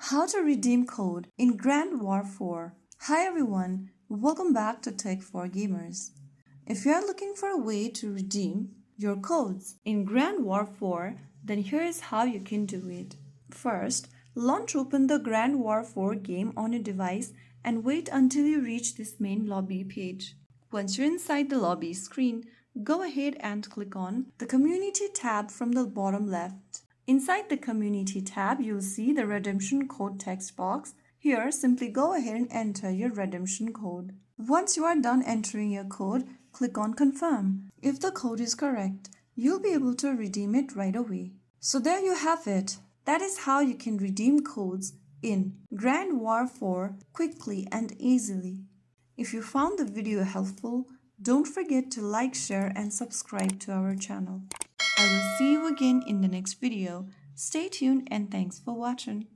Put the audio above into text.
How to redeem code in Grand War 4. Hi everyone, welcome back to Tech for Gamers. If you are looking for a way to redeem your codes in Grand War 4, then here is how you can do it. First, open the Grand War 4 game on your device and wait until you reach this main lobby page. Once you're inside the lobby screen, go ahead and click on the Community tab from the bottom left. Inside the Community tab, you'll see the redemption code text box. Here, simply go ahead and enter your redemption code. Once you are done entering your code, click on Confirm. If the code is correct, you'll be able to redeem it right away. So there you have it. That is how you can redeem codes in Grand War 4 quickly and easily. If you found the video helpful, don't forget to like, share and subscribe to our channel. I will see you again in the next video. Stay tuned and thanks for watching.